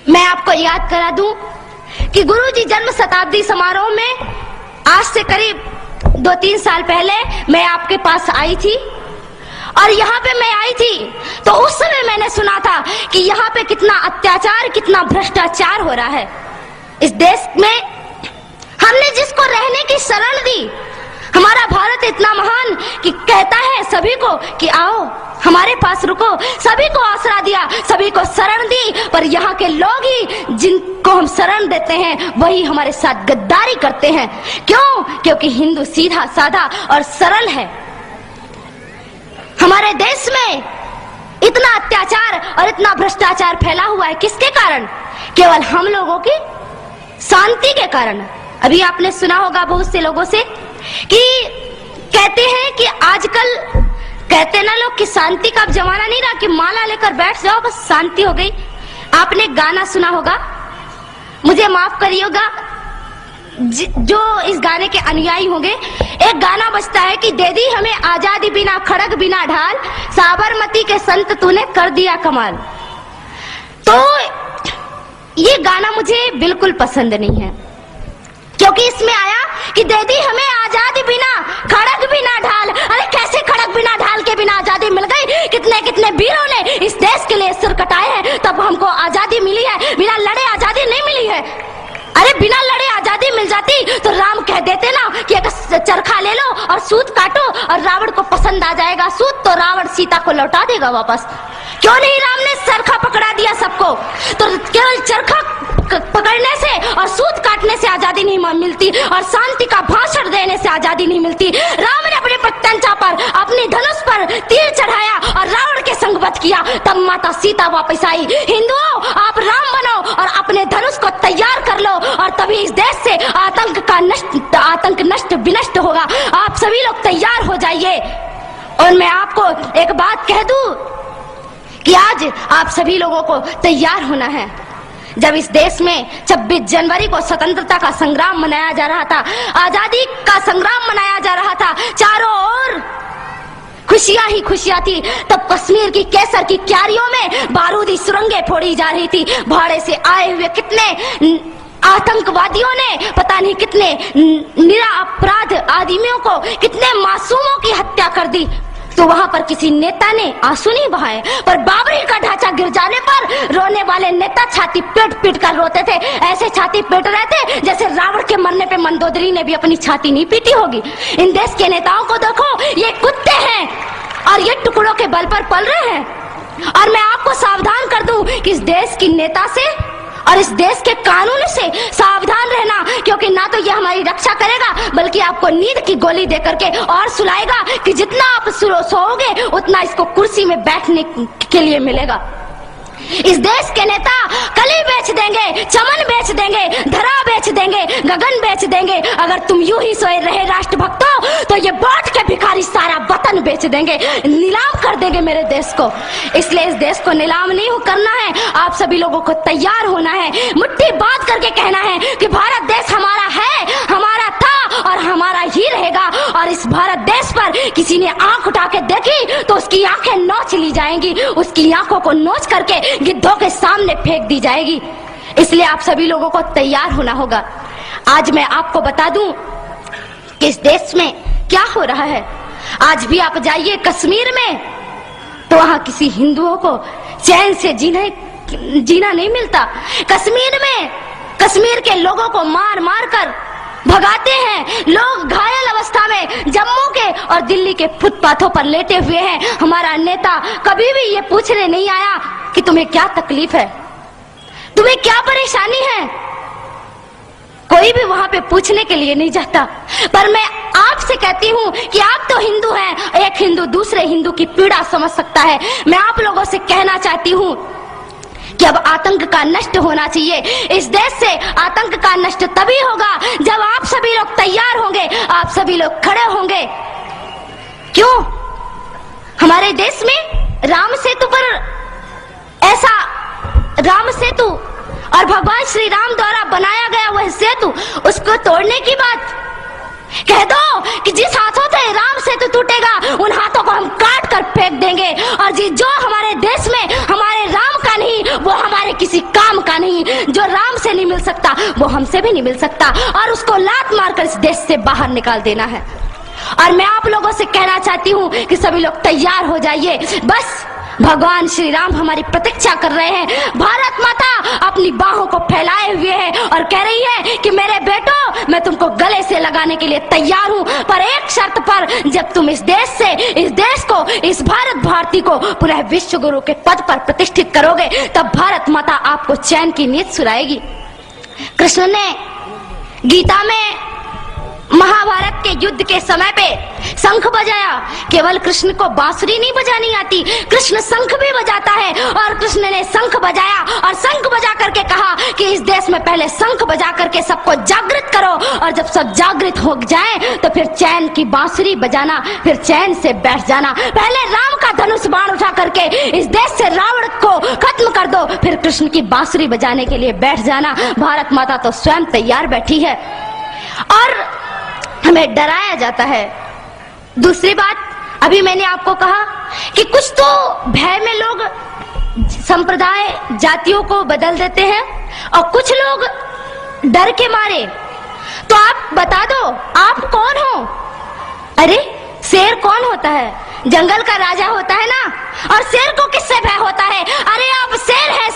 मैं आपको याद करा दूं कि गुरुजी जन्म शताब्दी समारोह में आज से करीब 2-3 साल पहले मैं आपके पास आई थी और यहाँ पे मैं आई थी तो उस समय मैंने सुना था कि यहाँ पे कितना अत्याचार, कितना भ्रष्टाचार हो रहा है। इस देश में हमने जिसको रहने की शरण दी, हमारा भारत इतना महान कि कहता है सभी को कि आओ हमारे पास रुको, सभी को आसरा दिया, सभी को शरण दी, पर यहाँ के लोग ही जिनको हम शरण देते हैं वही हमारे साथ गद्दारी करते हैं। क्यों? क्योंकि हिंदू सीधा साधा और सरल है। हमारे देश में इतना अत्याचार और इतना भ्रष्टाचार फैला हुआ है, किसके कारण? केवल हम लोगों की शांति के कारण। अभी आपने सुना होगा बहुत से लोगों से कि कहते हैं कि आजकल कहते ना लोग कि शांति का अब जमाना नहीं रहा कि माला लेकर बैठ जाओ बस शांति हो गई। आपने गाना सुना होगा, मुझे माफ करिएगा जो इस गाने के अनुयायी होंगे, एक गाना बजता है कि दे दी हमें आजादी बिना खड़ग बिना ढाल, साबरमती के संत तूने कर दिया कमाल। तो ये गाना मुझे बिल्कुल पसंद नहीं है, क्योंकि इसमें आया कि दे दी हमें आजादी बिना खड़ग बिना ढाल। अरे कैसे खड़ग बिना ढाल के बिना आजादी मिल गई? कितने कितने वीरों ने इस देश के लिए सिर कटाए हैं तब हमको आजादी मिली है, बिना लड़े आजादी नहीं मिली है। अरे बिना लड़े आजादी मिल जाती तो राम कह देते ना कि एक चरखा ले लो और सूत काटो और रावण को पसंद आ जाएगा सूत तो रावण सीता को लौटा देगा वापस। क्यों नहीं राम ने चरखा पकड़ा दिया सबको? तो केवल चरखा पकड़ने से और सूत काटने से आजादी नहीं मिलती और शांति का भाषण देने से आजादी नहीं मिलती। राम ने अपने प्रत्यंचा पर अपनी धनुष पर तीर चढ़ाया और रावण के संग वध किया, तब माता सीता वापस आई। हिंदुओं, आप राम बनो और अपने धनुष को तैयार कर लो और तभी इस देश से आतंक नष्ट विनष्ट होगा। आप सभी लोग तैयार हो जाइए। और मैं आपको एक बात कह दूं कि आज आप सभी लोगों को तैयार होना है। जब इस देश में 26 जनवरी को स्वतंत्रता का संग्राम मनाया जा रहा था, आजादी का संग्राम मनाया जा रहा था, चारों ओर खुशियां ही खुशियां थी, तब कश्मीर की केसर की क्यारियों में बारूदी सुरंगें फोड़ी जा रही थी। भाड़े से आए हुए कितने आतंकवादियों ने पता नहीं कितने निरपराध आदमियों को, कितने मासूमों की हत्या कर दी। तो वहां पर किसी नेता ने आंसू नहीं बहाए, पर बाबरी का ढांचा गिर जाने पर रोने वाले नेता छाती पीट पीट कर रोते थे। ऐसे छाती पीट रहे थे जैसे रावण के मरने पे मंदोदरी ने भी अपनी छाती नहीं पीटी होगी। इन देश के नेताओं को देखो, ये कुत्ते हैं और ये टुकड़ों के बल पर पल रहे हैं। और मैं आपको सावधान कर दूं कि इस देश की नेता से और इस देश के कानून से सावधान रहना, क्योंकि ना तो ये हमारी रक्षा करेगा बल्कि आपको नींद की गोली दे करके और सुलाएगा कि जितना आप सोओगे उतना इसको कुर्सी में बैठने के लिए मिलेगा। इस देश के नेता कली बेच देंगे, चमन बेच देंगे, धरा बेच देंगे, गगन बेच देंगे। अगर तुम यूं ही सोए रहे राष्ट्रभक्तों तो ये बांट के भिखारी सारा वतन बेच देंगे, नीलाम कर देंगे मेरे देश को। इसलिए इस देश को नीलाम नहीं करना है, आप सभी लोगों को तैयार होना है, मुट्ठी बांध करके कहना है कि भारत देश हमारा है, हमारा था और हमारा ही रहेगा। और इस भारत देश पर किसी ने आंख उठा के देखी तो उसकी आंखें नोच ली जाएंगी, उसकी आंखों को नोच करके गिद्धों के सामने फेंक दी जाएगी। इसलिए आप सभी लोगों को तैयार होना होगा। आज मैं आपको बता दूं कि इस देश में क्या हो रहा है। आज भी आप जाइए कश्मीर में तो वहां किसी हिंदुओं को चैन से जीना नहीं मिलता। कश्मीर में कश्मीर के लोगों को मार मार कर भगाते हैं। लोग घायल अवस्था में जम्मू के और दिल्ली के फुटपाथों पर लेटे हुए हैं। हमारा नेता कभी भी ये पूछने नहीं आया कि तुम्हें क्या तकलीफ है, तुम्हें क्या परेशानी है। कोई भी वहां पे पूछने के लिए नहीं जाता। पर मैं आपसे कहती हूँ कि आप तो हिंदू हैं, एक हिंदू दूसरे हिंदू की पीड़ा समझ सकता है। मैं आप लोगों से कहना चाहती हूँ कि अब आतंक का नष्ट होना चाहिए। इस देश से आतंक का नष्ट तभी होगा जब आप सभी लोग तैयार होंगे, आप सभी लोग खड़े होंगे। क्यों? हमारे देश में राम सेतु पर ऐसा राम सेतु और भगवान श्री राम द्वारा बनाया गया वह सेतु, उसको तोड़ने की बात कह दो कि जिस हाथों से राम सेतु टूटेगा उन हाथों को हम काट कर फेंक देंगे। और जो हमारे देश में हमारे राम का नहीं वो हमारे किसी काम का नहीं। जो राम से नहीं मिल सकता वो हमसे भी नहीं मिल सकता, और उसको लात मारकर इस देश से बाहर निकाल देना है। और मैं आप लोगों से कहना चाहती हूँ कि सभी लोग तैयार हो जाइए। बस भगवान श्री राम हमारी प्रतीक्षा कर रहे हैं। भारत माता अपनी बाहों को फैलाए हुए है और कह रही है कि मेरे बेटो, मैं तुमको गले से लगाने के लिए तैयार हूँ, पर एक शर्त पर, जब तुम इस देश को, इस भारत भारती को पुनः विश्व गुरु के पद पर प्रतिष्ठित करोगे, तब भारत माता आपको चैन की नींद सुलाएगी। कृष्ण ने गीता में महाभारत के युद्ध के समय पे शंख बजाया। केवल कृष्ण को बांसुरी नहीं बजानी आती, कृष्ण शंख भी बजाता है। और कृष्ण ने शंख बजाया और शंख बजा करके कहा कि इस देश में पहले शंख बजा करके सबको जागृत करो, और जब सब जागृत हो जाएं तो फिर चैन की बांसुरी बजाना, फिर चैन से बैठ जाना। पहले राम का धनुष बाण उठा करके इस देश से रावण को खत्म कर दो, फिर कृष्ण की बांसुरी बजाने के लिए बैठ जाना। भारत माता तो स्वयं तैयार बैठी है और हमें डराया जाता है। दूसरी बात, अभी मैंने आपको कहा कि कुछ तो भय में लोग संप्रदाय जातियों को बदल देते हैं और कुछ लोग डर के मारे। तो आप बता दो, आप कौन हो? अरे शेर कौन होता है? जंगल का राजा होता है ना। और शेर को किससे भय होता है? अरे आप शेर है,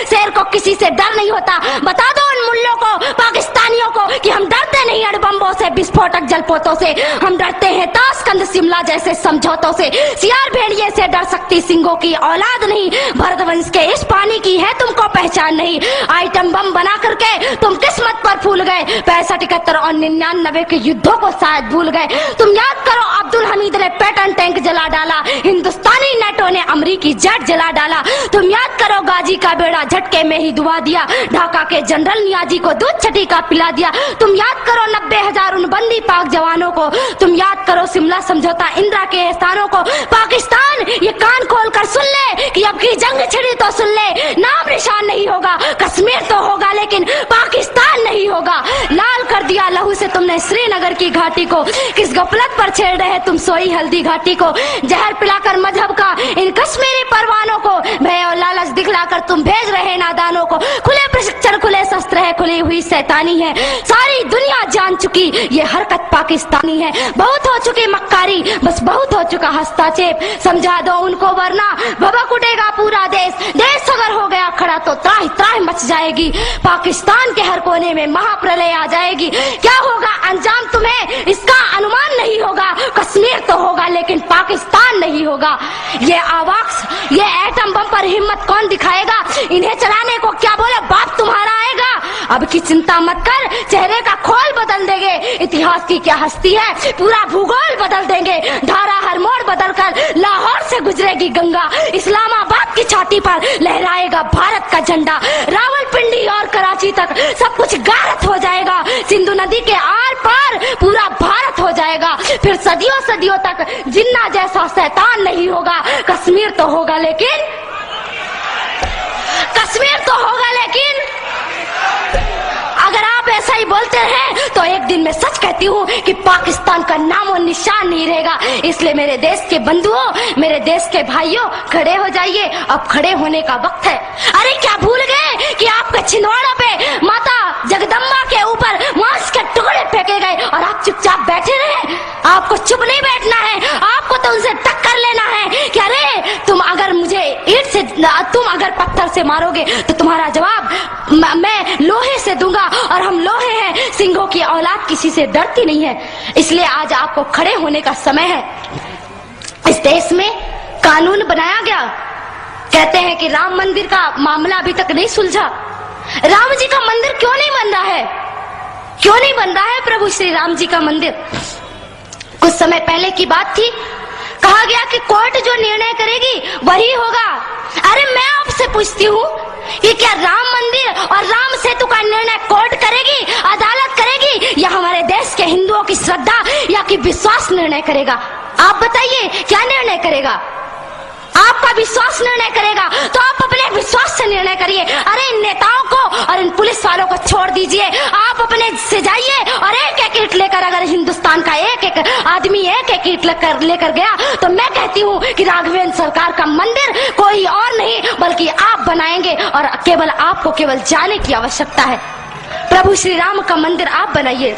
शेर को किसी से डर नहीं होता। बता दो उन मुल्लों को, पाकिस्तानियों को, कि हम डरते नहीं अणुबम्बों से, विस्फोटक जलपोतों से, हम डरते हैं ताशकंद शिमला जैसे समझौतों से। सियार भेड़िए से डर सकती सिंहों की औलाद नहीं। भरतवंश के इस पानी की है तुमको पहचान नहीं। आइटम बम बना करके तुम किस्मत पर फूल गए। 65, 71 और 99 के युद्धों को शायद भूल गए। तुम याद करो, अब्दुल हमीद ने पैटर्न टैंक जला डाला, हिंदुस्तानी नेटो ने अमरीकी जेट जला डाला। तुम याद करो, गाजी का बेड़ा झटके में ही डुबा दिया, ढाका के जनरल नियाजी को दूध छठी का पिला दिया। तुम याद करो 90,000 उन बंदी पाक जवानों को। तुम याद करो शिमला समझौता, इंदिरा के एहसानों को। पाकिस्तान ये कान खोल कर सुन ले कि अब की जंग छिड़ी तो सुन ले, नाम निशान नहीं होगा। कश्मीर तो होगा लेकिन पाकिस्तान नहीं होगा। लाल कर दिया लहू से तुमने श्रीनगर की घाटी को। किस गफलत पर छेड़ रहे तुम सोई हल्दी घाटी को। जहर पिलाकर मजहब का इन कश्मीरी परवानों को, भय और लालच दिखलाकर तुम भेज रहे नादानों को। खुले प्रशिक्षण, खुले शस्त्र है, खुली हुई शैतानी है। सारी दुनिया जान चुकी ये हरकत पाकिस्तानी है। बहुत हो चुकी मक्कारी, बस बहुत हो चुका हस्तक्षेप। समझा दो उनको वरना भभक उठेगा पूरा देश। देश अगर हो गया खड़ा तो त्राहि त्राहि मच जाएगी। पाकिस्तान के हर कोने में महाप्रलय आ जाएगी। क्या होगा अंजाम तुम्हें इसका अनुमान नहीं होगा। कश्मीर तो होगा लेकिन पाकिस्तान नहीं होगा। ये आवाक्स, ये एटम बम पर हिम्मत कौन दिखाएगा? इन्हें चलाने को क्या बोले बाप तुम्हारा आएगा। अब की चिंता मत कर, चेहरे का खोल बदल देंगे। इतिहास की क्या हस्ती है, पूरा भूगोल बदल देंगे। धारा हर मोड़ बदल कर लाहौर से गुजरेगी गंगा। इस्लामाबाद की छाती पर लहराएगा भारत का झंडा। रावलपिंडी और कराची तक सब कुछ गारत हो जाएगा। सिंधु नदी के आर पार पूरा भारत हो जाएगा। फिर सदियों सदियों तक जिन्ना जैसा शैतान नहीं होगा। कश्मीर तो होगा लेकिन अगर आप ऐसा ही बोलते हैं तो एक दिन मैं सच कहती हूँ कि पाकिस्तान का नामो निशान नहीं रहेगा। इसलिए मेरे देश के बंधुओं, मेरे देश के भाइयों, खड़े हो जाइए। अब खड़े होने का वक्त है। अरे क्या भूल गए कि आपके छिंदवाड़ा पे माता जगदम्बा के ऊपर मांस के टुकड़े फेंके गए और आप चुपचाप बैठे रहे? आपको चुप नहीं बैठना है, आपको तो उनसे टक्कर लेना है कि अरे तुम अगर मुझे ईंट से, तुम अगर पत्थर से मारोगे तो तुम्हारा जवाब मैं लोहे से दूंगा। और हम लोहे हैं, सिंहों की औलाद किसी से डरती नहीं है। इसलिए आज आपको खड़े होने का समय है। इस देश में कानून बनाया गया। कहते हैं कि राम मंदिर का मामला अभी तक नहीं सुलझा। राम जी का मंदिर क्यों नहीं बन रहा है? क्यों नहीं बन रहा है प्रभु श्री राम जी का मंदिर? कुछ समय पहले की बात थी, कहा गया कि कोर्ट जो निर्णय करेगी वही होगा। अरे मैं आपसे पूछती हूँ कि क्या राम मंदिर और राम सेतु का निर्णय कोर्ट करेगी, अदालत करेगी, या हमारे देश के हिंदुओं की श्रद्धा या कि विश्वास निर्णय करेगा? आप बताइए क्या निर्णय करेगा? आपका विश्वास निर्णय करेगा तो आप अपने विश्वास से निर्णय करिए। अरे इन नेताओं को और इन पुलिस वालों को छोड़ दीजिए। आप अपने से जाइए और एक एक ईंट लेकर अगर हिंदुस्तान का एक एक आदमी एक एक ईंट लेकर गया तो मैं कहती हूँ कि राघवेंद्र सरकार का मंदिर कोई और नहीं बल्कि आप बनाएंगे, और केवल आपको केवल जाने की आवश्यकता है। प्रभु श्री राम का मंदिर आप बनाइए।